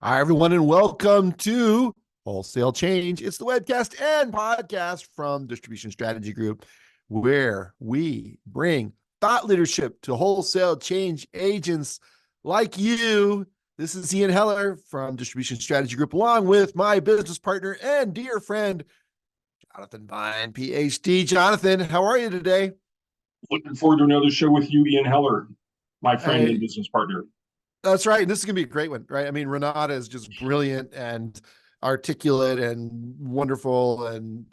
Hi, everyone, and welcome to Wholesale Change. It's the webcast and podcast from Distribution Strategy Group, where we bring thought leadership to wholesale change agents like you. This is Ian Heller from Distribution Strategy Group, along with my business partner and dear friend, Jonathan Vine, PhD. Jonathan, how are you today? Looking forward to another show with you, Ian Heller, my friend and Hey, business partner. that's right. This is going to be a great one, right? I mean, Renata is just brilliant and articulate and wonderful and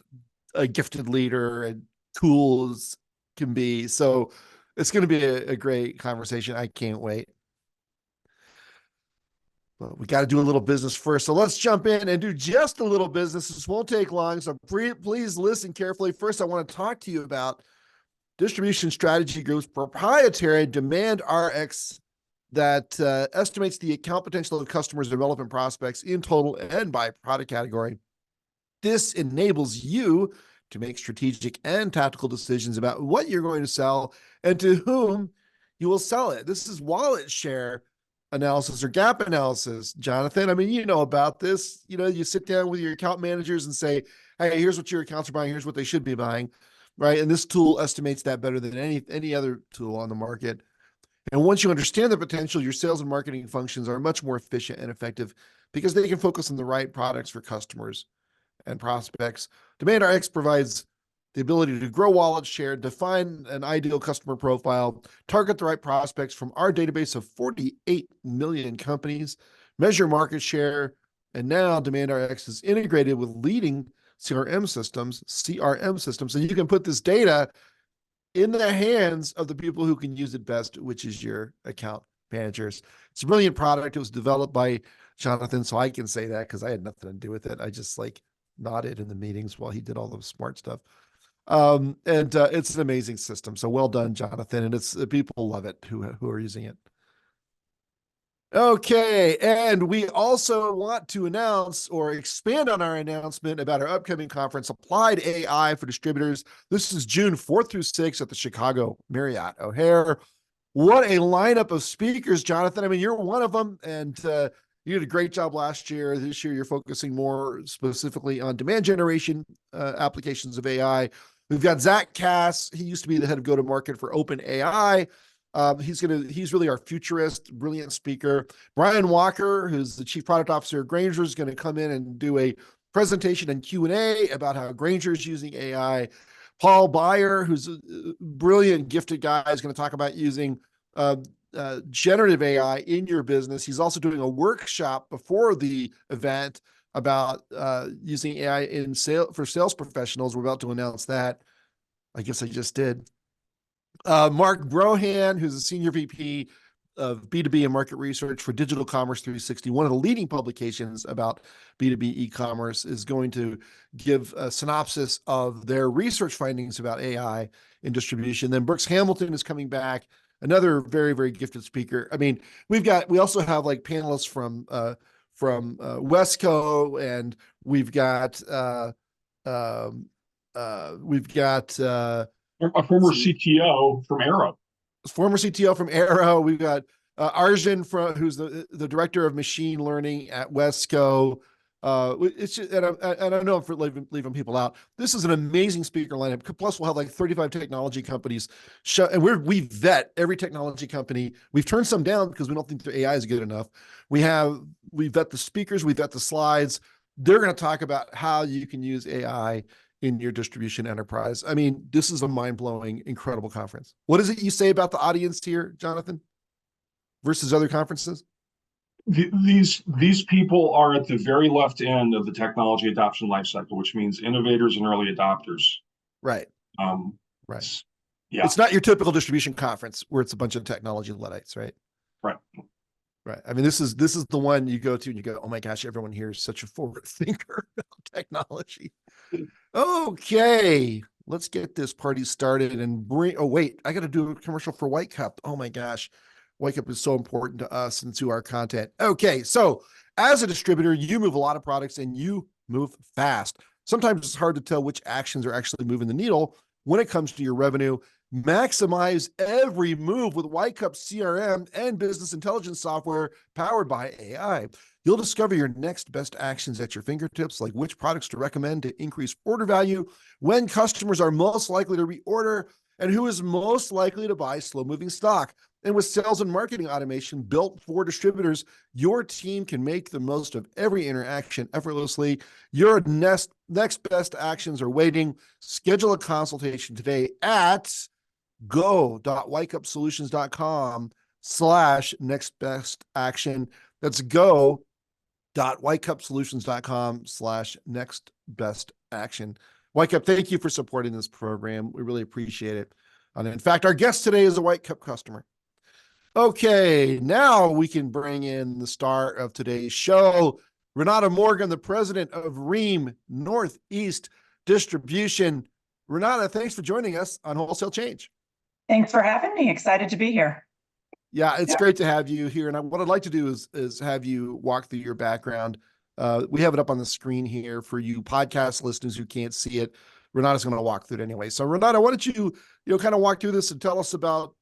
a gifted leader and cool as can be. So it's going to be a great conversation. I can't wait. But we got to do a little business first. So let's jump in and do just a little business. This won't take long. So please listen carefully. First, I want to talk to you about Distribution Strategy Group's proprietary Demand RX that estimates the account potential of customers and relevant prospects in total and by product category. This enables you to make strategic and tactical decisions about what you're going to sell and to whom you will sell it. This is wallet share analysis or gap analysis, Jonathan. I mean, you know about this. You know, you sit down with your account managers and say, hey, here's what your accounts are buying. Here's what they should be buying, right? And this tool estimates that better than any other tool on the market. And once you understand the potential, your sales and marketing functions are much more efficient and effective because they can focus on the right products for customers and prospects. DemandRx provides the ability to grow wallet share, define an ideal customer profile, target the right prospects from our database of 48 million companies, measure market share, and now DemandRx is integrated with leading CRM systems, and you can put this data in the hands of the people who can use it best, which is your account managers. It's a brilliant product. It was developed by Jonathan, so I can say that because I had nothing to do with it. I just nodded in the meetings while he did all the smart stuff. And it's an amazing system. So well done, Jonathan. And it's people love it who are using it. Okay, and we also want to announce or expand on our announcement about our upcoming conference, Applied AI for Distributors. This is June 4th through 6th at the Chicago Marriott O'Hare. What a lineup of speakers, Jonathan. I mean, you're one of them, and you did a great job last year. This year, you're focusing more specifically on demand generation applications of AI. We've got Zach Cass. He used to be the head of go-to-market for OpenAI. He's really our futurist, brilliant speaker. Brian Walker, who's the chief product officer at Grainger, is going to come in and do a presentation and Q&A about how Grainger is using AI. Paul Byer, who's a brilliant, gifted guy, is going to talk about using generative AI in your business. He's also doing a workshop before the event about using AI in for sales professionals. We're about to announce that. I guess I just did. Mark Brohan, who's a senior VP of B2B and market research for Digital Commerce 360, one of the leading publications about B2B e-commerce, is going to give a synopsis of their research findings about AI in distribution. Then Brooks Hamilton is coming back, another very, very gifted speaker. I mean, we also have panelists from Wesco, and we've got A former CTO from Arrow. Former CTO from Arrow. We've got Arjun, who's the director of machine learning at Wesco. It's just, and I know I'm for leaving people out. This is an amazing speaker lineup. Plus, we'll have 35 technology companies, and we vet every technology company. We've turned some down because we don't think their AI is good enough. We vet the speakers, we vet the slides. They're going to talk about how you can use AI in your distribution enterprise. I mean, this is a mind-blowing, incredible conference. What is it you say about the audience here, Jonathan, versus other conferences? These people are at the very left end of the technology adoption lifecycle, which means innovators and early adopters. Right. Um, right. Yeah. It's not your typical distribution conference where it's a bunch of technology Luddites, right? Right. Right. I mean, this is the one you go to and you go, oh my gosh, everyone here is such a forward thinker about technology. Okay, let's get this party started and oh wait, I got to do a commercial for White Cup. Oh my gosh. White Cup is so important to us and to our content. Okay, so as a distributor, you move a lot of products and you move fast. Sometimes it's hard to tell which actions are actually moving the needle when it comes to your revenue. Maximize every move with White Cup CRM and business intelligence software powered by AI. You'll discover your next best actions at your fingertips, like which products to recommend to increase order value, when customers are most likely to reorder, and who is most likely to buy slow-moving stock. And with sales and marketing automation built for distributors, your team can make the most of every interaction effortlessly. Your next best actions are waiting. Schedule a consultation today at go.whitecupsolutions.com/next best action. That's go.whitecupsolutions.com/next best action. Whitecup, thank you for supporting this program. We really appreciate it. And in fact, our guest today is a Whitecup customer. Okay, now we can bring in the star of today's show, Renata Morgan, the president of Rheem Northeast Distribution. Renata, thanks for joining us on Wholesale Change. Thanks for having me. Excited to be here. Yeah, it's great to have you here. And what I'd like to do is have you walk through your background. We have it up on the screen here for you podcast listeners who can't see it. Renata's going to walk through it anyway. So Renata, why don't you kind of walk through this and tell us about,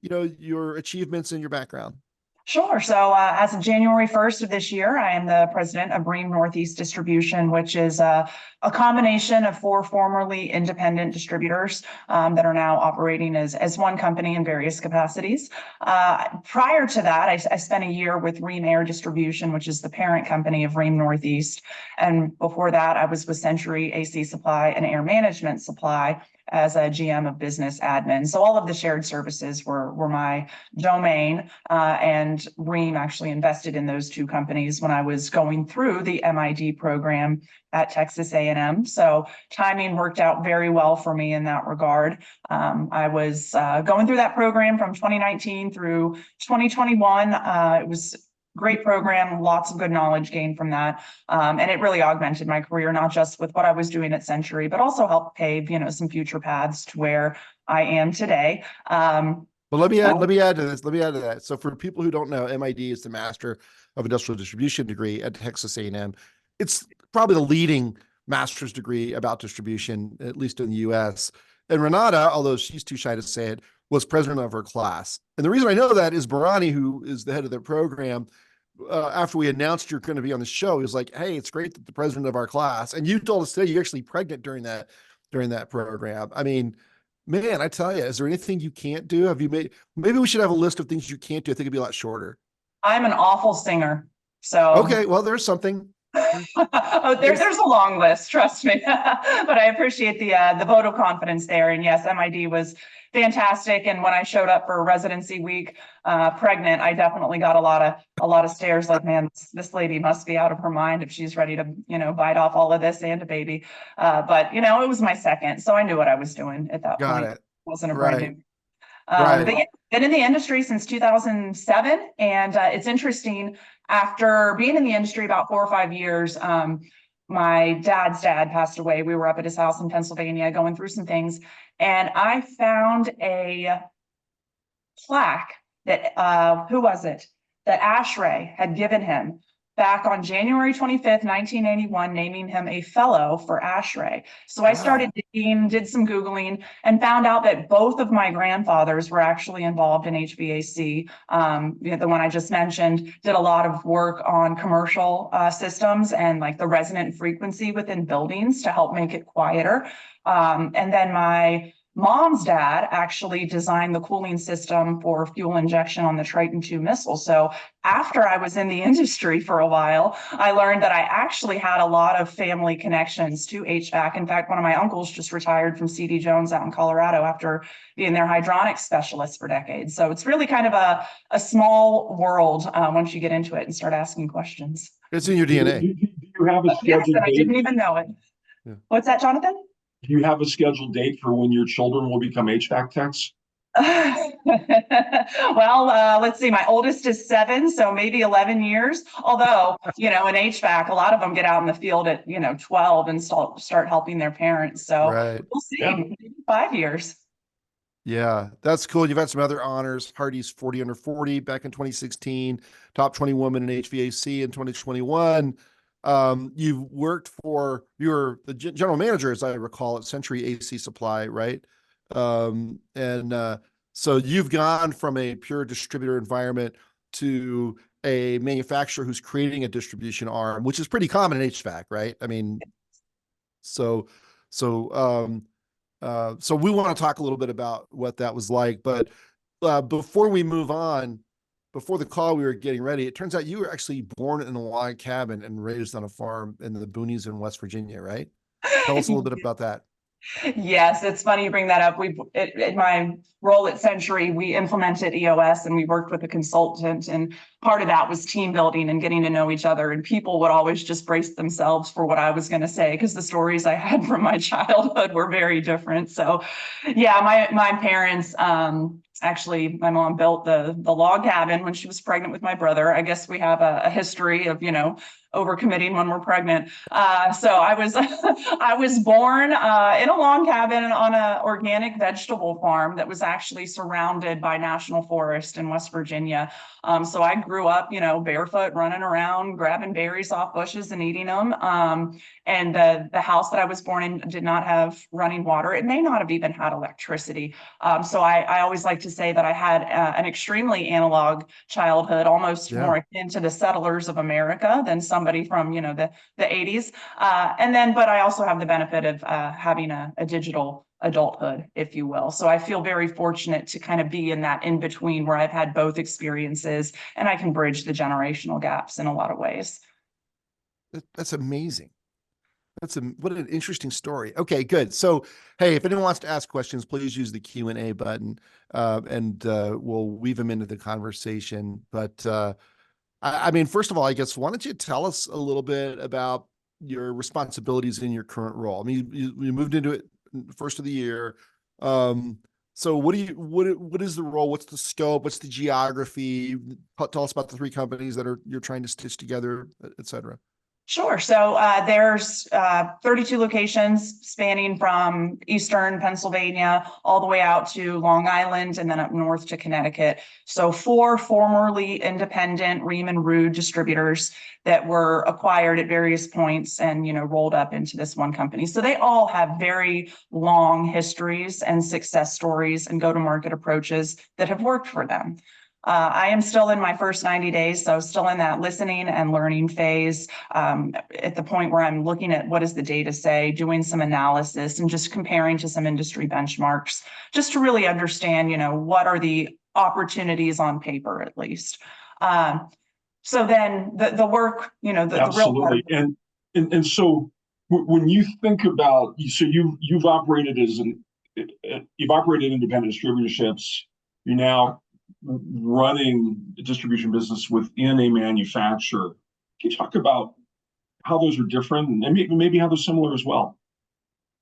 your achievements and your background. Sure. So as of January 1st of this year, I am the president of Rheem Northeast Distribution, which is a combination of 4 formerly independent distributors that are now operating as one company in various capacities. Prior to that, I spent a year with Rheem Air Distribution, which is the parent company of Rheem Northeast. And before that, I was with Century AC Supply and Air Management Supply as a GM of business admin. So all of the shared services were my domain, and Rheem actually invested in those 2 companies when I was going through the MID program at Texas A&M. So timing worked out very well for me in that regard. I was going through that program from 2019 through 2021. It was great program, lots of good knowledge gained from that. And it really augmented my career, not just with what I was doing at Century, but also helped pave, some future paths to where I am today. Well, let me add to this. Let me add to that. So for people who don't know, MID is the Master of Industrial Distribution degree at Texas A&M. It's probably the leading master's degree about distribution, at least in the US. And Renata, although she's too shy to say it, was president of her class. And the reason I know that is Barani, who is the head of their program, after we announced you're going to be on the show, he was like, "Hey, it's great that the president of our class." And you told us today you're actually pregnant during that program. I mean, man, I tell you, is there anything you can't do? Maybe we should have a list of things you can't do. I think it'd be a lot shorter. I'm an awful singer. So okay, well, there's something. Oh, there's a long list, trust me. But I appreciate the vote of confidence there. And yes, MID was fantastic. And when I showed up for residency week, pregnant, I definitely got a lot of stares like, man, this lady must be out of her mind if she's ready to, bite off all of this and a baby. But it was my second, so I knew what I was doing at that point. It wasn't a brand new. But yeah, been in the industry since 2007, and it's interesting. After being in the industry about 4 or 5 years, my dad's dad passed away. We were up at his house in Pennsylvania going through some things, and I found a plaque that who was it? That ASHRAE had given him back on January 25th, 1981, naming him a fellow for ASHRAE. So I started digging, did some Googling, and found out that both of my grandfathers were actually involved in HVAC. The one I just mentioned did a lot of work on commercial systems and like the resonant frequency within buildings to help make it quieter. And then my mom's dad actually designed the cooling system for fuel injection on the Triton II missile. So after I was in the industry for a while, I learned that I actually had a lot of family connections to HVAC. In fact, one of my uncles just retired from C.D. Jones out in Colorado after being their hydronics specialist for decades. So it's really kind of a small world once you get into it and start asking questions. It's in your DNA. Do you have a scheduled date? I didn't even know it. Yeah. What's that, Jonathan? Do you have a scheduled date for when your children will become HVAC techs? Well, let's see. My oldest is 7, so maybe 11 years. Although, in HVAC, a lot of them get out in the field at, 12 and start helping their parents. So we'll see. Yeah. Maybe 5 years. Yeah, that's cool. You've had some other honors. HARDI's 40 under 40 back in 2016, top 20 woman in HVAC in 2021. You've worked you're the general manager, as I recall, at Century AC Supply, right? So you've gone from a pure distributor environment to a manufacturer who's creating a distribution arm, which is pretty common in HVAC, right? I mean, so we want to talk a little bit about what that was like, but before we move on, before the call, we were getting ready. It turns out you were actually born in a log cabin and raised on a farm in the boonies in West Virginia, right? Tell us a little bit about that. Yes, it's funny you bring that up. In my role at Century, we implemented EOS and we worked with a consultant, and part of that was team building and getting to know each other. And people would always just brace themselves for what I was going to say, because the stories I had from my childhood were very different. So yeah, my parents, actually, my mom built the log cabin when she was pregnant with my brother. I guess we have a history of, overcommitting when we're pregnant. So I was I was born in a log cabin on an organic vegetable farm that was actually surrounded by national forest in West Virginia. So I grew up, barefoot, running around, grabbing berries off bushes and eating them. And the house that I was born in did not have running water. It may not have even had electricity. So I always like to say that I had an extremely analog childhood, almost more akin to the settlers of America than somebody from, the 80s. But I also have the benefit of having a digital adulthood, if you will. So I feel very fortunate to kind of be in that in between where I've had both experiences, and I can bridge the generational gaps in a lot of ways. That's amazing. What an interesting story. Okay, good. So, hey, if anyone wants to ask questions, please use the Q&A button, and we'll weave them into the conversation. But I mean, first of all, I guess, why don't you tell us a little bit about your responsibilities in your current role? I mean, you moved into it first of the year. So what is the role? What's the scope? What's the geography? Tell us about the 3 companies that you're trying to stitch together, et cetera. Sure. So there's 32 locations spanning from Eastern Pennsylvania all the way out to Long Island and then up north to Connecticut. So 4 formerly independent Rheem and Ruud distributors that were acquired at various points and, rolled up into this one company. So they all have very long histories and success stories and go-to-market approaches that have worked for them. I am still in my first 90 days, so still in that listening and learning phase, at the point where I'm looking at what does the data say, doing some analysis and just comparing to some industry benchmarks, just to really understand, what are the opportunities on paper at least. So then the work, Absolutely. The real and so when you think about, so you've operated you've operated independent distributorships, you're now running a distribution business within a manufacturer. Can you talk about how those are different and maybe how they're similar as well?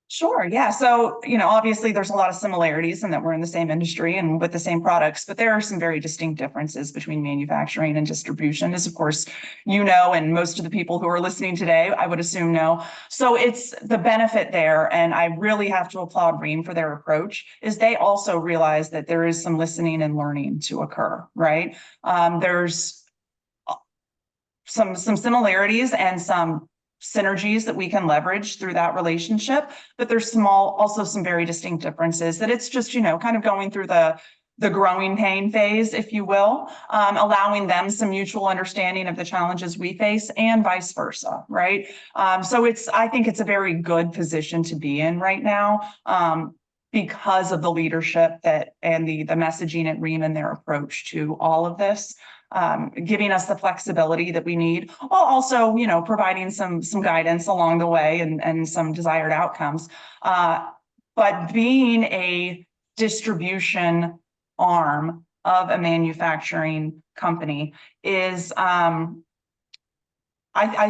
Sure. Yeah. So, obviously there's a lot of similarities in that we're in the same industry and with the same products, but there are some very distinct differences between manufacturing and distribution, as of course, and most of the people who are listening today, I would assume know. So it's the benefit there. And I really have to applaud Rheem for their approach, is they also realize that there is some listening and learning to occur, right? There's some similarities and some synergies that we can leverage through that relationship, but there's also some very distinct differences that it's just, kind of going through the growing pain phase, if you will, allowing them some mutual understanding of the challenges we face and vice versa, right? So I think it's a very good position to be in right now, because of the leadership and the messaging at Rheem and their approach to all of this. Giving us the flexibility that we need, while also, providing some guidance along the way and some desired outcomes. But being a distribution arm of a manufacturing company is, I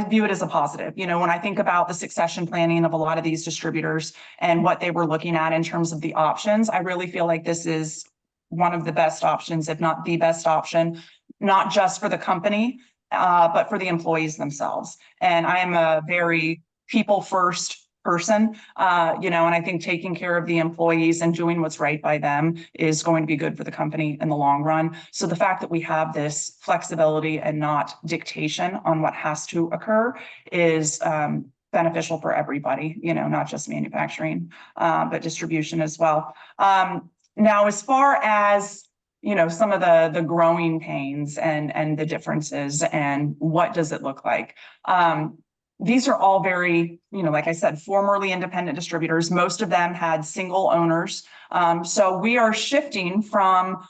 view it as a positive. When I think about the succession planning of a lot of these distributors and what they were looking at in terms of the options, I really feel like this is one of the best options, if not the best option, not just for the company, but for the employees themselves. And I am a very people first person, and I think taking care of the employees and doing what's right by them is going to be good for the company in the long run. So the fact that we have this flexibility and not dictation on what has to occur is beneficial for everybody, not just manufacturing, but distribution as well. Now, as far as some of the growing pains and the differences and what does it look like. These are all very, like I said, formerly independent distributors. Most of them had single owners. So we are shifting from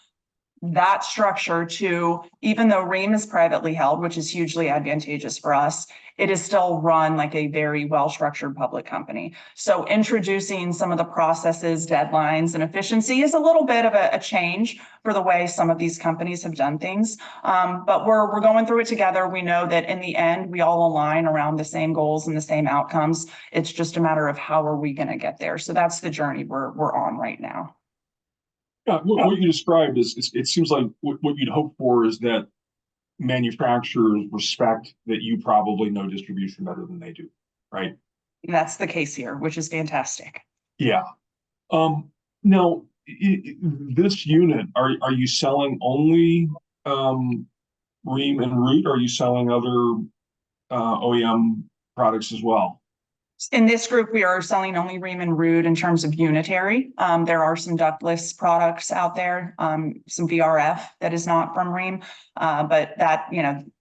that structure to, even though Rheem is privately held, which is hugely advantageous for us, it is still run like a very well-structured public company. So introducing some of the processes, deadlines, and efficiency is a little bit of a change for the way some of these companies have done things. But we're going through it together. We know that in the end, we all align around the same goals and the same outcomes. It's just a matter of how are we going to get there. So that's the journey we're on right now. Yeah, what you described is it seems like what you'd hope for is that manufacturers respect that you probably know distribution better than they do, right? That's the case here, which is fantastic. Yeah. Now, this unit, are you selling only Rheem and Ruud? Or are you selling other OEM products as well? In this group, we are selling only Rheem and Ruud in terms of unitary. There are some ductless products out there, some VRF that is not from Rheem. But that,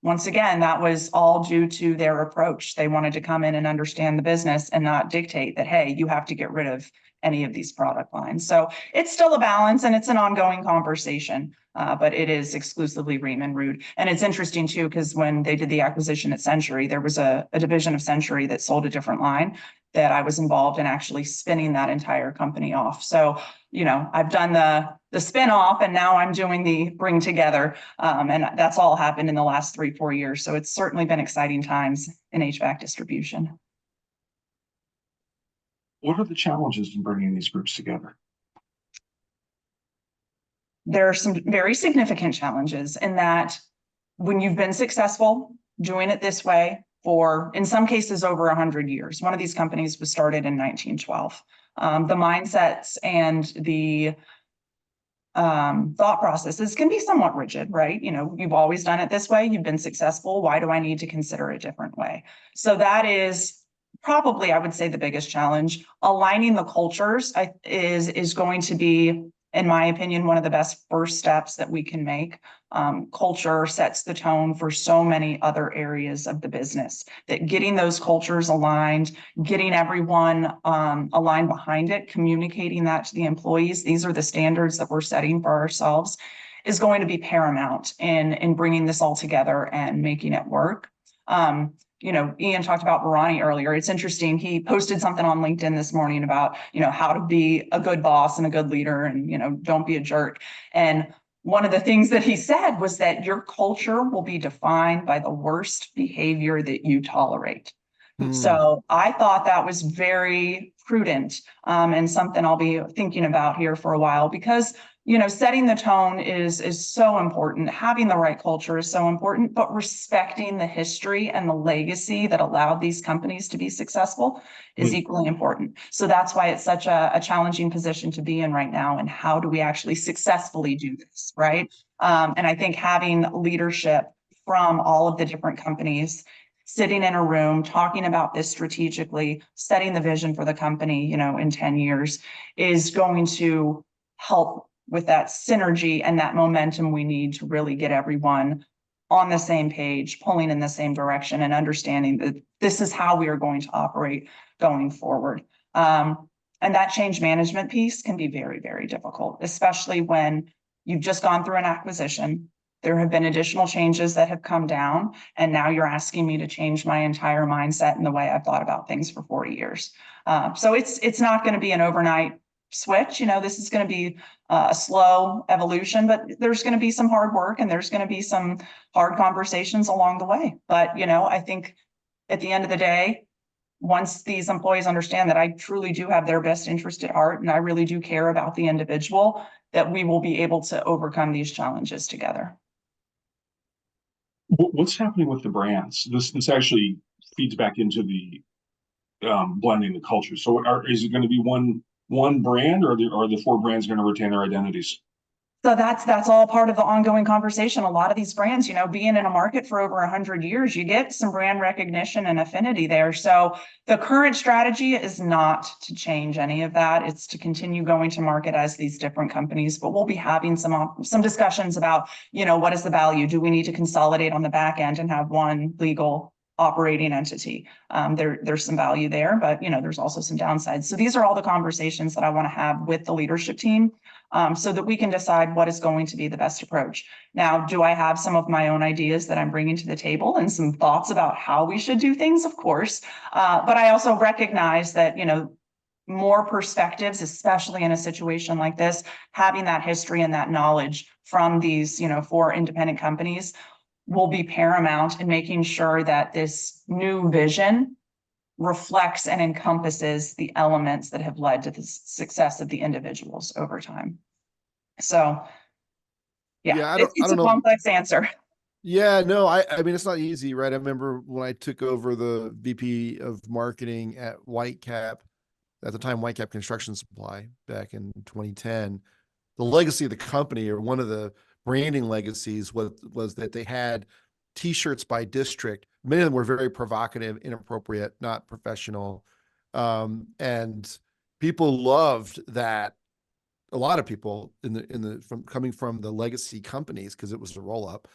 once again, that was all due to their approach. They wanted to come in and understand the business and not dictate that, hey, you have to get rid of any of these product lines. So it's still a balance and it's an ongoing conversation. But it is exclusively Rheem and Ruud. And it's interesting too, because when they did the acquisition at Century, there was a division of Century that sold a different line that I was involved in actually spinning that entire company off. So, I've done the spin off and now I'm doing the bring together. And that's all happened in the last 3-4 years. So it's certainly been exciting times in HVAC distribution. What are the challenges in bringing these groups together? There are some very significant challenges in that when you've been successful doing it this way for, in some cases, over 100 years. One of these companies was started in 1912. The mindsets and the thought processes can be somewhat rigid, right? You've always done it this way. You've been successful. Why do I need to consider a different way? So that is probably, I would say, the biggest challenge. Aligning the cultures is going to be, in my opinion, one of the best first steps that we can make. Culture sets the tone for so many other areas of the business, that getting those cultures aligned, getting everyone aligned behind it, communicating that to the employees, these are the standards that we're setting for ourselves, is going to be paramount in bringing this all together and making it work. Ian talked about Barani earlier. It's interesting. He posted something on LinkedIn this morning about, how to be a good boss and a good leader and, don't be a jerk. And one of the things that he said was that your culture will be defined by the worst behavior that you tolerate. So I thought that was very prudent and something I'll be thinking about here for a while, because setting the tone is so important. Having the right culture is so important, but respecting the history and the legacy that allowed these companies to be successful is equally important. So that's why it's such a challenging position to be in right now. And how do we actually successfully do this, right? And I think having leadership from all of the different companies sitting in a room, talking about this strategically, setting the vision for the company, in 10 years is going to help with that synergy and that momentum we need to really get everyone on the same page, pulling in the same direction and understanding that this is how we are going to operate going forward. And that change management piece can be very, very difficult, especially when you've just gone through an acquisition. There have been additional changes that have come down, and now you're asking me to change my entire mindset and the way I've thought about things for 40 years. So it's not going to be an overnight switch. This is going to be a slow evolution, but there's going to be some hard work and there's going to be some hard conversations along the way. But, I think at the end of the day, once these employees understand that I truly do have their best interest at heart and I really do care about the individual, that we will be able to overcome these challenges together. What's happening with the brands? This actually feeds back into the blending the culture. So is it going to be one brand, or are the 4 brands going to retain their identities? So that's all part of the ongoing conversation. A lot of these brands, you know, being in a market for over 100 years, you get some brand recognition and affinity there. So the current strategy is not to change any of that. It's to continue going to market as these different companies, but we'll be having some discussions about, you know, what is the value? Do we need to consolidate on the back end and have one legal operating entity? There's some value there, but, you know, there's also some downsides. So these are all the conversations that I want to have with the leadership team, so that we can decide what is going to be the best approach. Now, do I have some of my own ideas that I'm bringing to the table and some thoughts about how we should do things? Of course. But I also recognize that, you know, more perspectives, especially in a situation like this, having that history and that knowledge from these, you know, 4 independent companies will be paramount in making sure that this new vision reflects and encompasses the elements that have led to the success of the individuals over time. So, yeah, I it's don't a know. complex answer. Yeah, no, I mean, it's not easy, right? I remember when I took over the VP of marketing at Whitecap, at the time, Whitecap Construction Supply back in 2010, the legacy of the company, or one of the branding legacies, was that they had T-shirts by district. Many of them were very provocative, inappropriate, not professional. And people loved that. A lot of people coming from the legacy companies, because it was a roll up,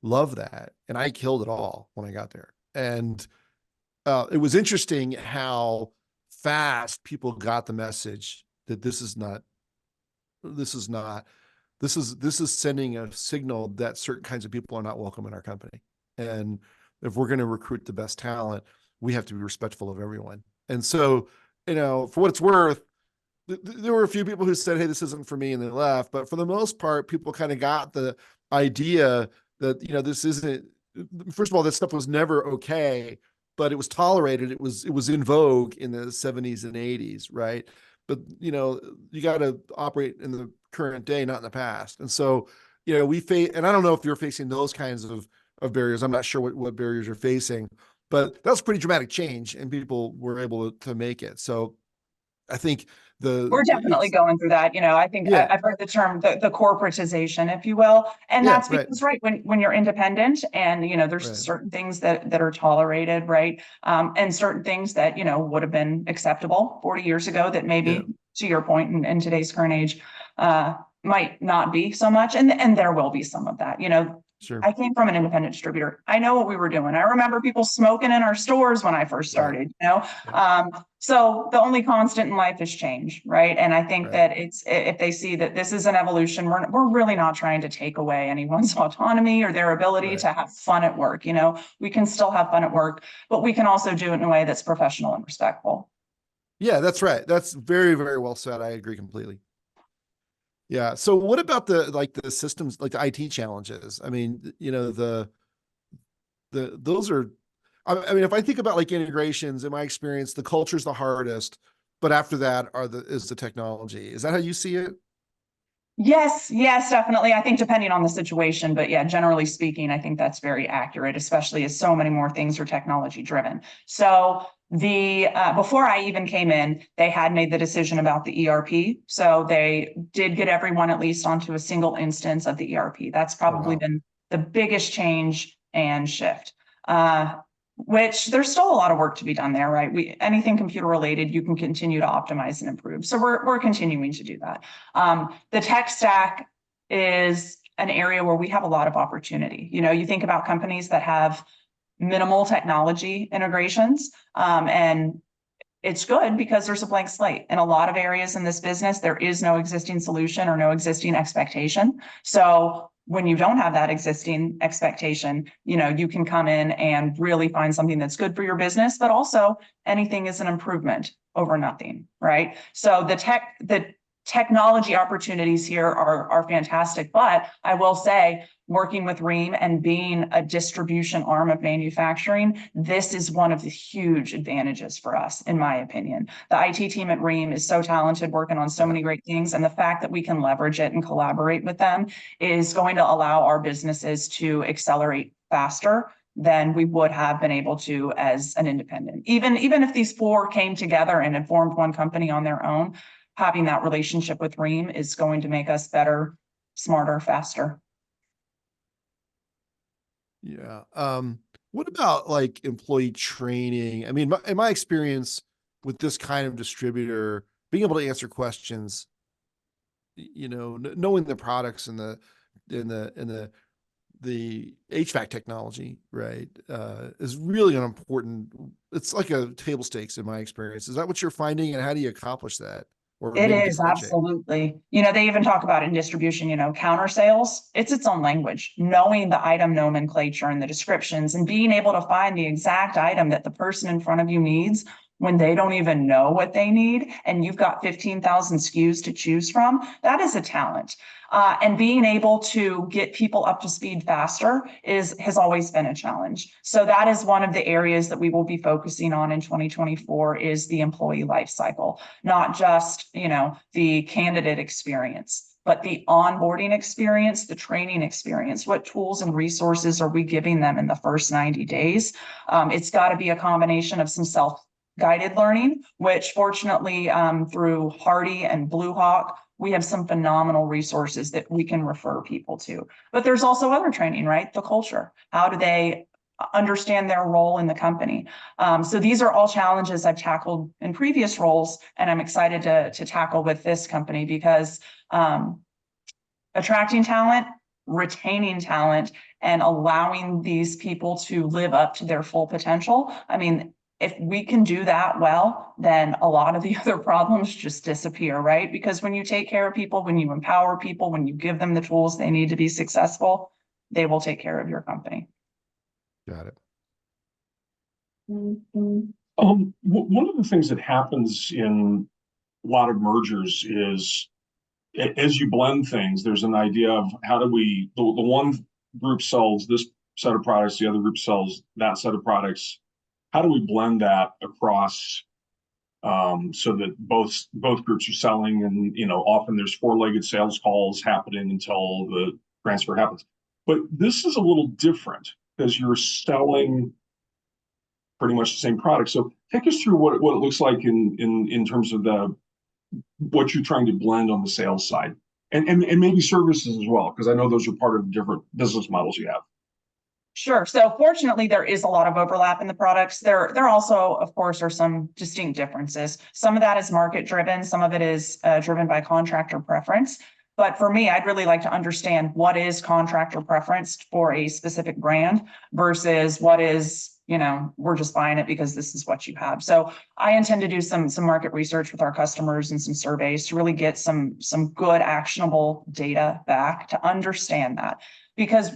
love that. And I killed it all when I got there. And it was interesting how fast people got the message that this is sending a signal that certain kinds of people are not welcome in our company. And if we're going to recruit the best talent, we have to be respectful of everyone. And so, you know, for what it's worth, there were a few people who said, hey, this isn't for me, and they left. But for the most part, people kind of got the idea that, you know, this isn't, first of all, this stuff was never okay, but it was tolerated. It was in vogue in the 70s and 80s, right? But, you know, you got to operate in the current day, not in the past. And so, you know, and I don't know if you're facing those kinds of barriers. I'm not sure what barriers you're facing, but that was pretty dramatic change, and people were able to make it. So I think We're definitely going through that. You know, I think yeah. I've heard the term the corporatization, if you will. And Yeah, that's because, right, when you're independent and, you know, there's certain things that are tolerated, right? And certain things that, you know, would have been acceptable 40 years ago that maybe, to your point, in today's current age, might not be so much. And there will be some of that, you know. Sure. I came from an independent distributor. I know what we were doing. I remember people smoking in our stores when I first started, you know. So the only constant in life is change, right? And I think that if they see that this is an evolution, we're really not trying to take away anyone's autonomy or their ability to have fun at work. You know, we can still have fun at work, but we can also do it in a way that's professional and respectful. Yeah, that's right. That's very, very well said. I agree completely. Yeah. So what about the systems, like the IT challenges? I mean, you know, those are, I mean, if I think about like integrations, in my experience, the culture is the hardest, but after that is the technology. Is that how you see it? Yes, definitely. I think depending on the situation, but yeah, generally speaking, I think that's very accurate, especially as so many more things are technology driven. So before I even came in, they had made the decision about the ERP. So they did get everyone at least onto a single instance of the ERP. That's probably been the biggest change and shift. Which there's still a lot of work to be done there, right? Anything computer related, you can continue to optimize and improve. So we're continuing to do that. The tech stack is an area where we have a lot of opportunity. You know, you think about companies that have minimal technology integrations, and it's good because there's a blank slate. In a lot of areas in this business, there is no existing solution or no existing expectation. So when you don't have that existing expectation, you know, you can come in and really find something that's good for your business, but also anything is an improvement over nothing, right? So the technology opportunities here are fantastic, but I will say, working with Rheem and being a distribution arm of manufacturing, this is one of the huge advantages for us, in my opinion. The IT team at Rheem is so talented, working on so many great things, and the fact that we can leverage it and collaborate with them is going to allow our businesses to accelerate faster than we would have been able to as an independent. Even if these 4 came together and had formed one company on their own, having that relationship with Rheem is going to make us better smarter, faster. Yeah. What about like employee training? I mean, in my experience with this kind of distributor, being able to answer questions, knowing the products and the HVAC technology, right, is really an important. It's like a table stakes in my experience. Is that what you're finding, and how do you accomplish that? Or It maybe is differentiate? absolutely. They even talk about it in distribution, counter sales. It's its own language, knowing the item nomenclature and the descriptions and being able to find the exact item that the person in front of you needs when they don't even know what they need. And you've got 15,000 SKUs to choose from. That is a talent. And being able to get people up to speed faster has always been a challenge. So that is one of the areas that we will be focusing on in 2024 is the employee life cycle, not just, the candidate experience, but the onboarding experience, the training experience. What tools and resources are we giving them in the first 90 days? It's got to be a combination of some self-guided learning, which fortunately through HARDI and Blue Hawk, we have some phenomenal resources that we can refer people to. But there's also other training, right? The culture. How do they understand their role in the company? So these are all challenges I've tackled in previous roles, and I'm excited to tackle with this company because attracting talent, retaining talent, and allowing these people to live up to their full potential. I mean, if we can do that well, then a lot of the other problems just disappear, right? Because when you take care of people, when you empower people, when you give them the tools they need to be successful, they will take care of your company. Got it. One of the things that happens in a lot of mergers is as you blend things, there's an idea of how do the one group sells this set of products, the other group sells that set of products. How do we blend that across so that both groups are selling? And often there's four-legged sales calls happening until the transfer happens. But this is a little different because you're selling pretty much the same product. So take us through what it looks like in terms of what you're trying to blend on the sales side, and maybe services as well, because I know those are part of the different business models you have. Sure. So fortunately, there is a lot of overlap in the products. There also, of course, are some distinct differences. Some of that is market driven. Some of it is driven by contractor preference. But for me, I'd really like to understand what is contractor preference for a specific brand versus what is, we're just buying it because this is what you have. So I intend to do some market research with our customers and some surveys to really get some good actionable data back to understand that. Because,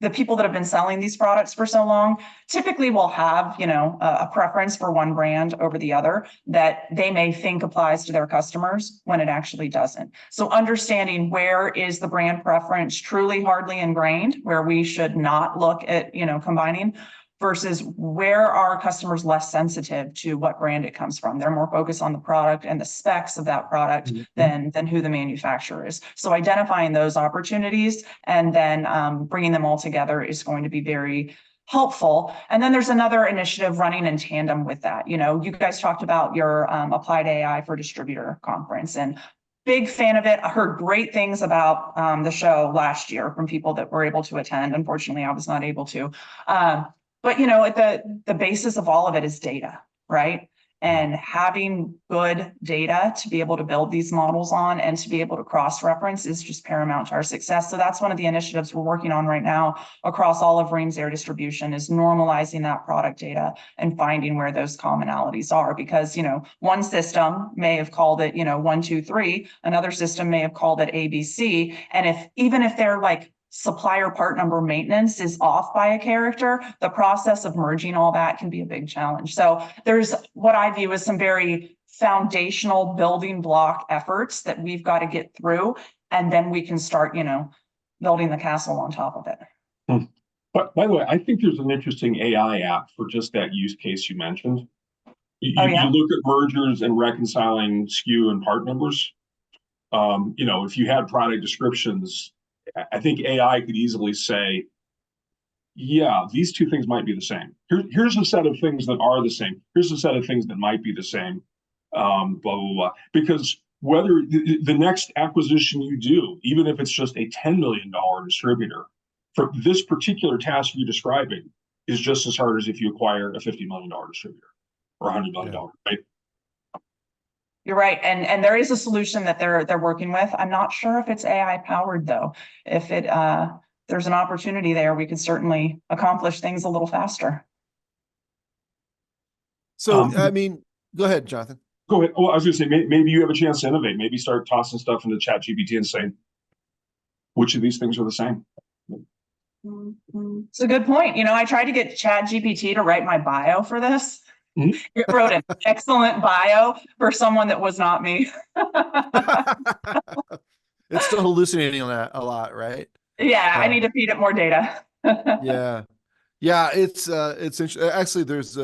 the people that have been selling these products for so long typically will have, a preference for one brand over the other that they may think applies to their customers when it actually doesn't. So understanding where is the brand preference truly hardly ingrained, where we should not look at, combining, versus where are customers less sensitive to what brand it comes from. They're more focused on the product and the specs of that product than who the manufacturer is. So identifying those opportunities and then bringing them all together is going to be very helpful. And then there's another initiative running in tandem with that. You guys talked about your Applied AI for Distributor conference, and big fan of it. I heard great things about the show last year from people that were able to attend. Unfortunately, I was not able to. But the basis of all of it is data, right? And having good data to be able to build these models on and to be able to cross-reference is just paramount to our success. So that's one of the initiatives we're working on right now across all of Rheem's air distribution, is normalizing that product data and finding where those commonalities are. Because, one system may have called it, 1, 2, 3, another system may have called it ABC. And even if they're like supplier part number maintenance is off by a character, the process of merging all that can be a big challenge. So there's what I view as some very foundational building block efforts that we've got to get through, and then we can start, building the castle on top of it. But by the way, I think there's an interesting AI app for just that use case you mentioned. You look at mergers and reconciling SKU and part numbers. If you had product descriptions, I think AI could easily say, yeah, these two things might be the same. Here's a set of things that are the same. Here's a set of things that might be the same, blah, blah, blah. Because whether the next acquisition you do, even if it's just a $10 million distributor, for this particular task you're describing is just as hard as if you acquire a $50 million distributor or $100 million, right? You're right. And there is a solution that they're working with. I'm not sure if it's AI powered though. If there's an opportunity there, we could certainly accomplish things a little faster. So, I mean, go ahead, Jonathan. Go ahead. Well, I was going to say, maybe you have a chance to innovate. Maybe start tossing stuff into ChatGPT and saying, which of these things are the same? It's a good point. I tried to get ChatGPT to write my bio for this. Mm-hmm. It wrote an excellent bio for someone that was not me. It's still hallucinating on that a lot, right? Yeah, I need to feed it more data. Yeah. It's interesting. Actually, there's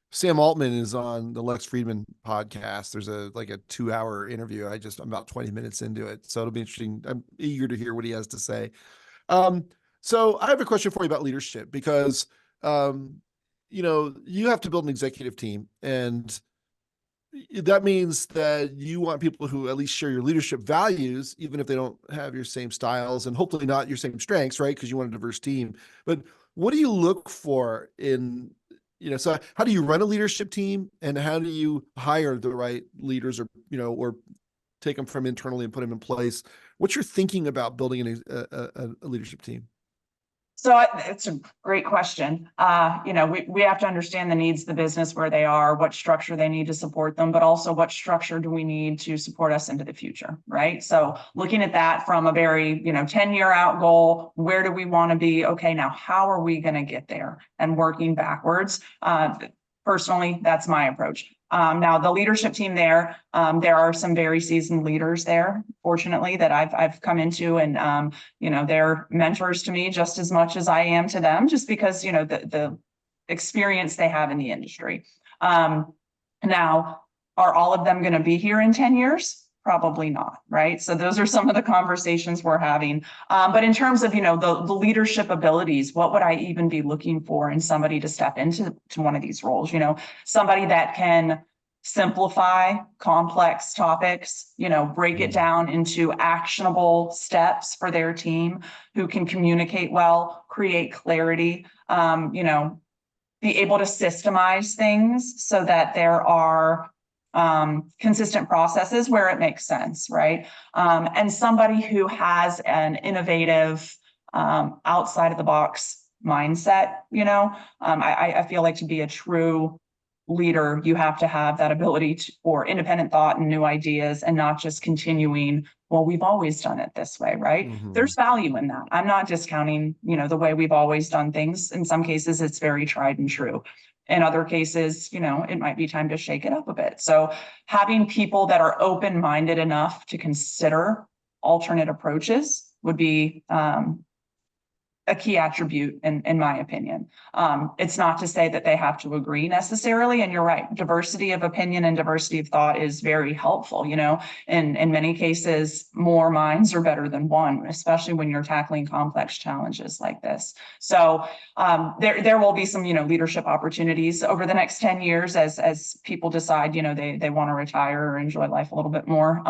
Sam Altman is on the Lex Friedman podcast. There's a 2-hour interview. I'm about 20 minutes into it, so it'll be interesting. I'm eager to hear what he has to say. So I have a question for you about leadership, because you have to build an executive team, and that means that you want people who at least share your leadership values, even if they don't have your same styles and hopefully not your same strengths, right? Because you want a diverse team. But what do you look for in, so how do you run a leadership team, and how do you hire the right leaders, or take them from internally and put them in place? What's your thinking about building a leadership team? So it's a great question. We have to understand the needs of the business, where they are, what structure they need to support them, but also what structure do we need to support us into the future, right? So looking at that from a very, 10-year out goal, where do we want to be? Okay, now how are we going to get there? And working backwards. Personally, that's my approach. Now the leadership team there are some very seasoned leaders there, fortunately, that I've come into, and they're mentors to me just as much as I am to them, just because the experience they have in the industry. Now, are all of them going to be here in 10 years? Probably not, right? So those are some of the conversations we're having. But in terms of, the leadership abilities, what would I even be looking for in somebody to step into one of these roles? Somebody that can simplify complex topics, break it down into actionable steps for their team, who can communicate well, create clarity, be able to systemize things so that there are consistent processes where it makes sense, right? And somebody who has an innovative, outside of the box mindset, I feel like to be a true leader, you have to have that ability for independent thought and new ideas, and not just continuing, well, we've always done it this way, right? Mm-hmm. There's value in that. I'm not discounting, the way we've always done things. In some cases, it's very tried and true. In other cases, it might be time to shake it up a bit. So having people that are open-minded enough to consider alternate approaches would be a key attribute in my opinion. It's not to say that they have to agree necessarily. And you're right, diversity of opinion and diversity of thought is very helpful. In many cases, more minds are better than one, especially when you're tackling complex challenges like this. So there will be some, leadership opportunities over the next 10 years as people decide, they want to retire or enjoy life a little bit more.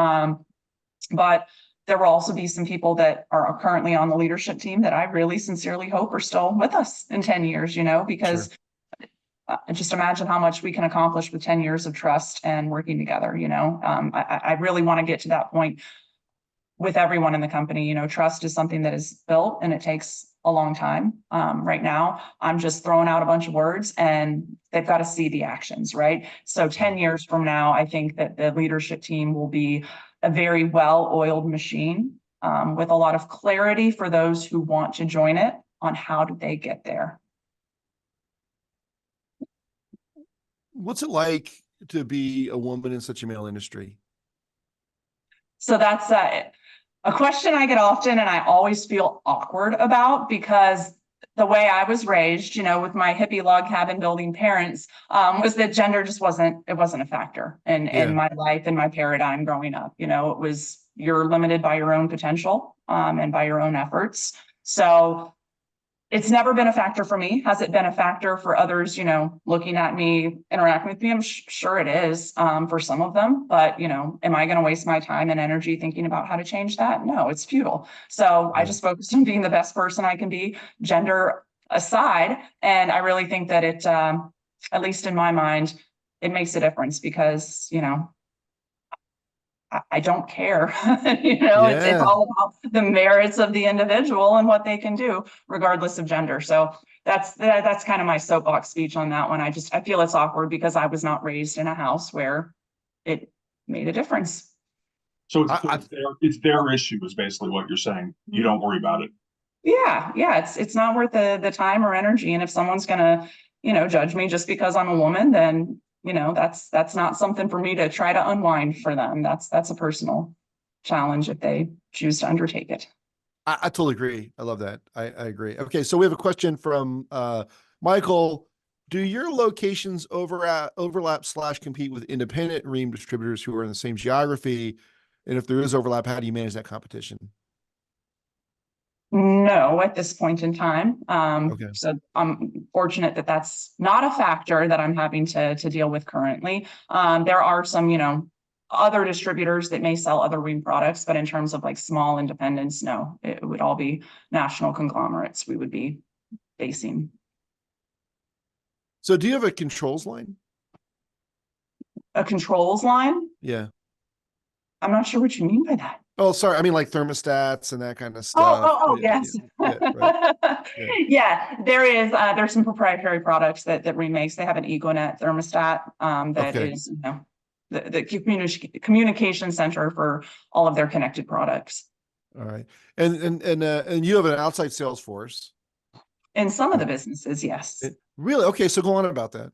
But there will also be some people that are currently on the leadership team that I really sincerely hope are still with us in 10 years, because just imagine how much we can accomplish with 10 years of trust and working together. I really want to get to that point with everyone in the company. Trust is something that is built, and it takes a long time. Right now, I'm just throwing out a bunch of words, and they've got to see the actions, right? So 10 years from now, I think that the leadership team will be a very well-oiled machine, with a lot of clarity for those who want to join it on how do they get there. What's it like to be a woman in such a male industry? So that's a question I get often, and I always feel awkward about, because the way I was raised, with my hippie log cabin building parents, was that gender just wasn't a factor in my life and my paradigm growing up. It was, you're limited by your own potential, and by your own efforts. So It's never been a factor for me. Has it been a factor for others, looking at me, interacting with me? I'm sure it is, for some of them, but am I going to waste my time and energy thinking about how to change that? No, it's futile. So I just focused on being the best person I can be, gender aside. And I really think that it, at least in my mind, it makes a difference because, I don't care. It's all about the merits of the individual and what they can do, regardless of gender. So that's kind of my soapbox speech on that one. I feel it's awkward because I was not raised in a house where it made a difference. So it's their issue is basically what you're saying. You don't worry about it. Yeah. It's not worth the time or energy. And if someone's gonna, judge me just because I'm a woman, then that's not something for me to try to unwind for them. That's a personal challenge if they choose to undertake it. I totally agree. I love that. I agree. Okay. So we have a question from Michael. Do your locations overlap / compete with independent Rheem distributors who are in the same geography? And if there is overlap, how do you manage that competition? No, at this point in time. Okay. So I'm fortunate that that's not a factor that I'm having to deal with currently. There are some, other distributors that may sell other Rheem products, but in terms of like small independents, no, it would all be national conglomerates we would be facing. So do you have a controls line? A controls line? Yeah. I'm not sure what you mean by that. Oh, sorry. I mean, like thermostats and that kind of stuff. Yes. Yeah, right. There is, there's some proprietary products that Rheem makes. They have an EcoNet thermostat that is, the communication center for all of their connected products. All right. And you have an outside sales force. In some of the businesses, yes. Really? Okay. So go on about that.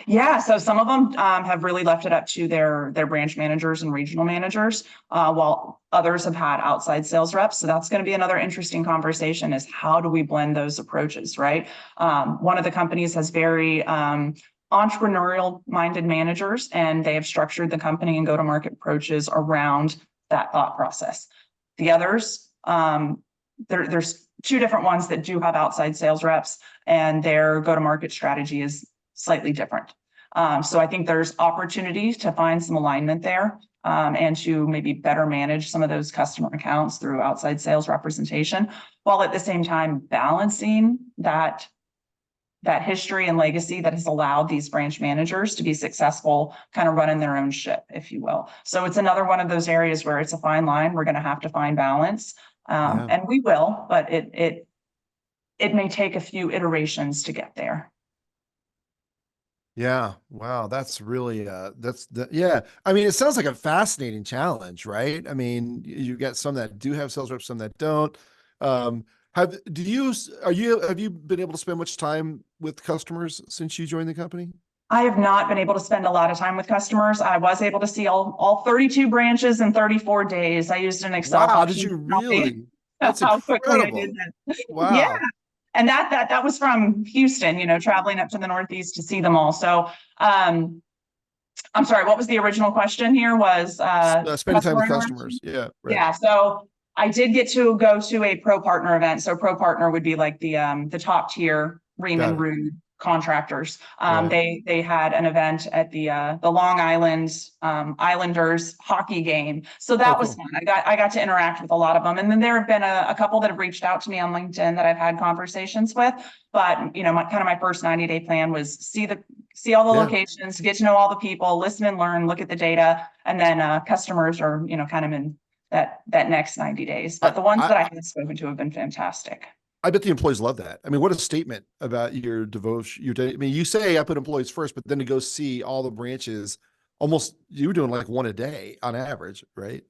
Yeah, so some of them have really left it up to their branch managers and regional managers, while others have had outside sales reps. So that's going to be another interesting conversation is how do we blend those approaches, right? One of the companies has very entrepreneurial minded managers, and they have structured the company and go-to-market approaches around that thought process. The others, there's two different ones that do have outside sales reps, and their go-to-market strategy is slightly different. So I think there's opportunities to find some alignment there, and to maybe better manage some of those customer accounts through outside sales representation, while at the same time balancing that history and legacy that has allowed these branch managers to be successful, kind of running their own ship, if you will. So it's another one of those areas where it's a fine line. We're going to have to find balance, and we will, but it may take a few iterations to get there. Yeah. Wow. That's really, yeah. I mean, it sounds like a fascinating challenge, right? I mean, you get some that do have sales reps, some that don't. Have you been able to spend much time with customers since you joined the company? I have not been able to spend a lot of time with customers. I was able to see all 32 branches in 34 days. I used an Excel. Wow. Did you really? That's how incredible. quickly I did that. Wow. Yeah. And that was from Houston, traveling up to the Northeast to see them all. So, I'm sorry, what was the original question here? Was spending time with customers. Yeah. Right. Yeah. So I did get to go to a pro partner event. So pro partner would be like the top tier Rheem and Ruud contractors. They had an event at the Long Island Islanders hockey game. So that was fun. I got to interact with a lot of them. And then there have been a couple that have reached out to me on LinkedIn that I've had conversations with. But my first 90-day plan was see all the locations, get to know all the people, listen and learn, look at the data, and then customers are kind of in that next 90 days. But the ones that I have spoken to have been fantastic. I bet the employees love that. I mean, what a statement about your devotion. I mean, you say I put employees first, but then to go see all the branches, almost you're doing like one a day on average, right?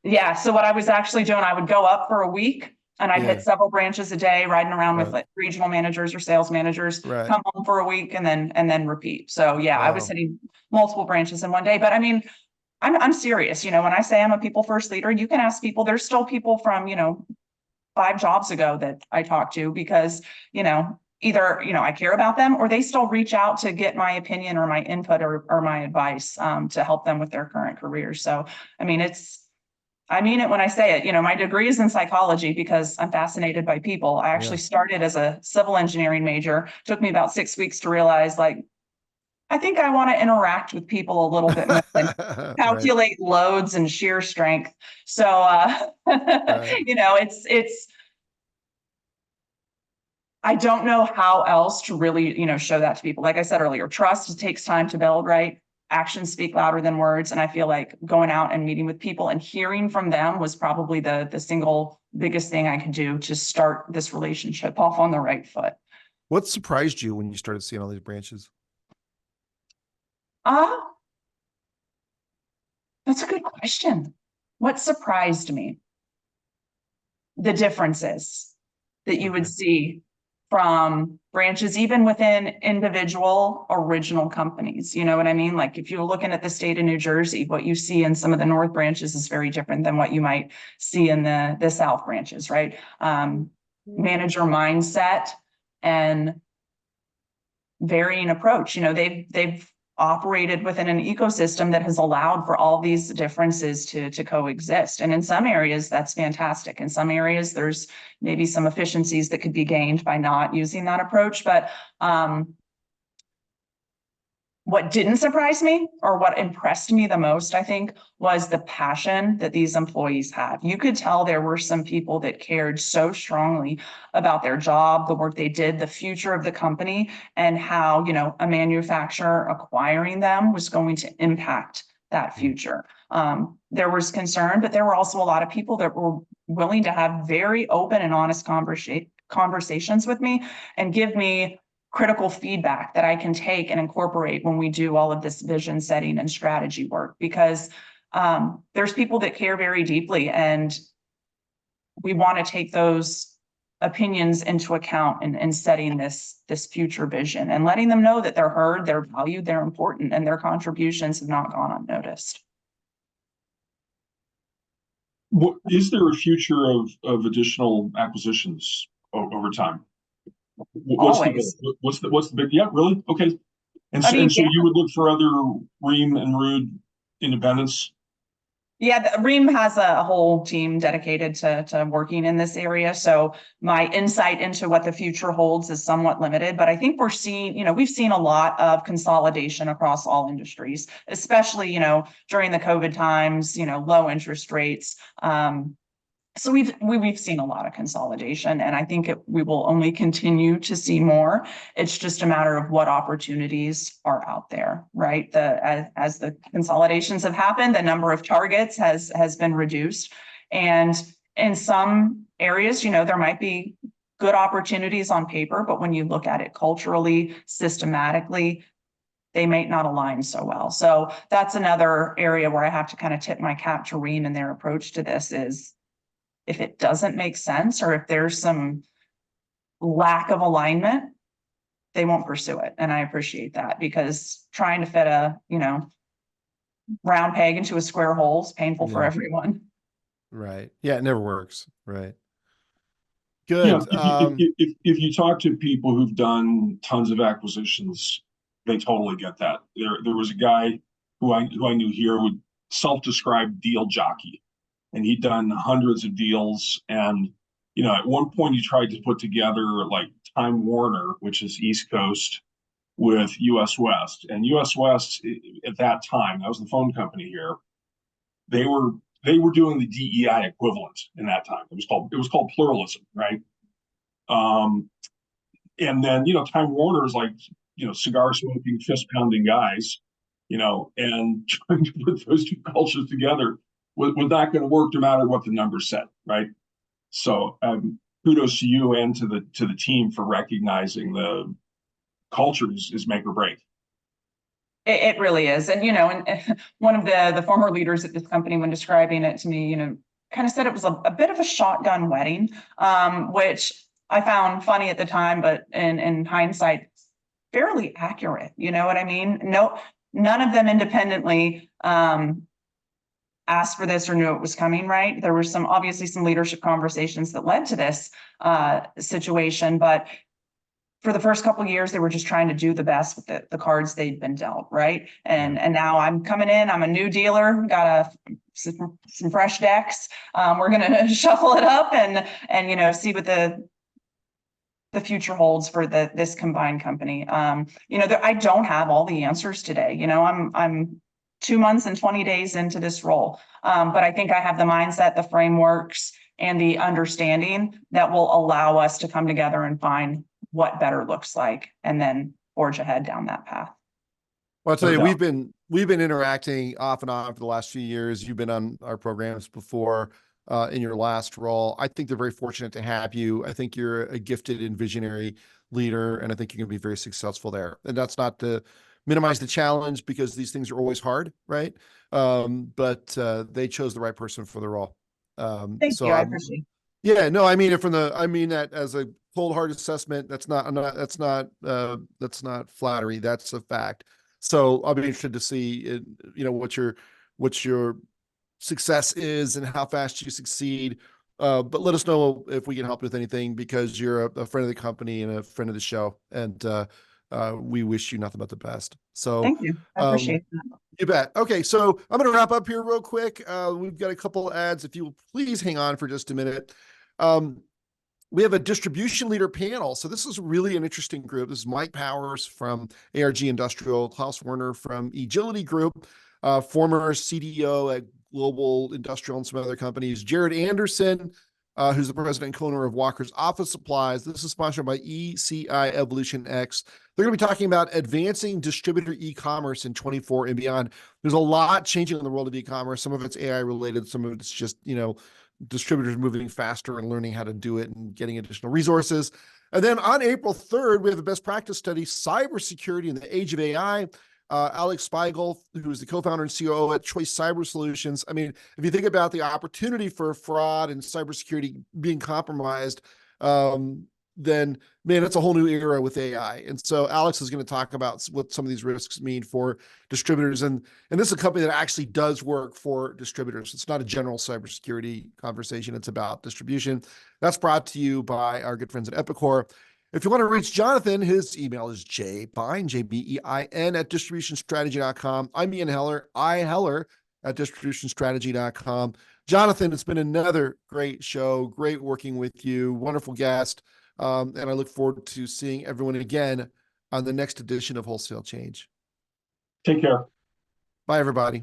Yeah. So what I was actually doing, I would go up for a week and I'd hit several branches a day, riding around with like regional managers or sales managers, come home for a week and then repeat. So yeah, I was hitting multiple branches in one day, but I mean, I'm serious. When I say I'm a people first leader, you can ask people, there's still people from, 5 jobs ago that I talked to because, either, I care about them or they still reach out to get my opinion or my input or my advice to help them with their current careers. So, I mean, I mean it when I say it. My degree is in psychology because I'm fascinated by people. I actually started as a civil engineering major. It took me about 6 weeks to realize, like, I think I want to interact with people a little bit more and calculate loads and shear strength. So, it's, I don't know how else to really, show that to people. Like I said earlier, trust takes time to build, right? Actions speak louder than words. And I feel like going out and meeting with people and hearing from them was probably the single biggest thing I could do to start this relationship off on the right foot. What surprised you when you started seeing all these branches? That's a good question. What surprised me? The differences that you would see from branches, even within individual original companies. You know what I mean? Like if you're looking at the state of New Jersey, what you see in some of the North branches is very different than what you might see in the South branches, right? Manager mindset and varying approach. They've operated within an ecosystem that has allowed for all these differences to coexist. And in some areas, that's fantastic. In some areas, there's maybe some efficiencies that could be gained by not using that approach. But what didn't surprise me, or what impressed me the most, I think, was the passion that these employees had. You could tell there were some people that cared so strongly about their job, the work they did, the future of the company, and how, a manufacturer acquiring them was going to impact that future. There was concern, but there were also a lot of people that were willing to have very open and honest conversations with me and give me critical feedback that I can take and incorporate when we do all of this vision setting and strategy work, because there's people that care very deeply, and we want to take those opinions into account in setting this future vision and letting them know that they're heard, they're valued, they're important, and their contributions have not gone unnoticed. Is there a future of additional acquisitions over time? Always. What's the big? Yeah, really? Okay. And so you would look for other Rheem and Ruud independents? Yeah, Rheem has a whole team dedicated to working in this area. So my insight into what the future holds is somewhat limited, but I think we've seen a lot of consolidation across all industries, especially, during the COVID times, low interest rates. So we've seen a lot of consolidation, and I think we will only continue to see more. It's just a matter of what opportunities are out there, right? As the consolidations have happened, the number of targets has been reduced, and in some areas, there might be good opportunities on paper, but when you look at it culturally, systematically, they might not align so well. So that's another area where I have to kind of tip my cap to Rheem and their approach to this is, if it doesn't make sense, or if there's some lack of alignment, they won't pursue it. And I appreciate that, because trying to fit a, round peg into a square hole is painful for everyone. Right. Yeah, it never works. Right. Good. Yeah, if you talk to people who've done tons of acquisitions, they totally get that. There was a guy who I knew here would self-described deal jockey. And he'd done hundreds of deals. And, at one point he tried to put together like Time Warner, which is East Coast, with US West. And US West at that time, that was the phone company here, they were doing the DEI equivalent in that time. It was called pluralism, right? And then, Time Warner is like, cigar smoking, fist pounding guys, and trying to put those two cultures together was not going to work no matter what the numbers said, right? So kudos to you and to the team for recognizing the culture is make or break. It really is. And, and one of the former leaders at this company, when describing it to me, kind of said it was a bit of a shotgun wedding, which I found funny at the time, but in hindsight, fairly accurate. You know what I mean? No, none of them independently asked for this or knew it was coming, right? There were obviously some leadership conversations that led to this situation, but for the first couple of years, they were just trying to do the best with the cards they'd been dealt, right? And now I'm coming in, I'm a new dealer, got some fresh decks. We're gonna shuffle it up and you know, see what the future holds for this combined company. You know, I don't have all the answers today. You know, I'm 2 months and 20 days into this role. But I think I have the mindset, the frameworks, and the understanding that will allow us to come together and find what better looks like, and then forge ahead down that path. Well, I'll tell you, we've been interacting off and on for the last few years. You've been on our programs before in your last role. I think they're very fortunate to have you. I think you're a gifted and visionary leader, and I think you're going to be very successful there. And that's not to minimize the challenge, because these things are always hard, right? But they chose the right person for the role. Thank you. I appreciate it. Yeah, no, I mean it I mean that as a cold hard assessment. That's not flattery. That's a fact. So I'll be interested to see, you know, what your success is and how fast you succeed. But let us know if we can help with anything, because you're a friend of the company and a friend of the show. And we wish you nothing but the best. So thank you. I appreciate that. You bet. Okay, so I'm going to wrap up here real quick. We've got a couple ads. If you will please hang on for just a minute. We have a distribution leader panel. So this is really an interesting group. This is Mike Powers from ARG Industrial, Klaus Werner from Agility Group, former CDO at Global Industrial and some other companies, Jared Anderson, who's the president and owner of Walker's Office Supplies. This is sponsored by ECI Evolution X. They're going to be talking about advancing distributor e-commerce in 24 and beyond. There's a lot changing in the world of e-commerce. Some of it's AI related. Some of it's just, you know, distributors moving faster and learning how to do it and getting additional resources. And then on April 3rd, we have a best practice study, cybersecurity in the age of AI. Alex Spiegel, who is the co-founder and COO at Choice Cyber Solutions. I mean, if you think about the opportunity for fraud and cybersecurity being compromised, then man, it's a whole new era with AI. And so Alex is going to talk about what some of these risks mean for distributors. And this is a company that actually does work for distributors. It's not a general cybersecurity conversation. It's about distribution. That's brought to you by our good friends at Epicor. If you want to reach Jonathan, his email is jbein, J-B-E-I-N, at distributionstrategy.com. I'm Ian Heller, Heller at distributionstrategy.com. Jonathan, it's been another great show. Great working with you. Wonderful guest. And I look forward to seeing everyone again on the next edition of Wholesale Change. Take care. Bye, everybody.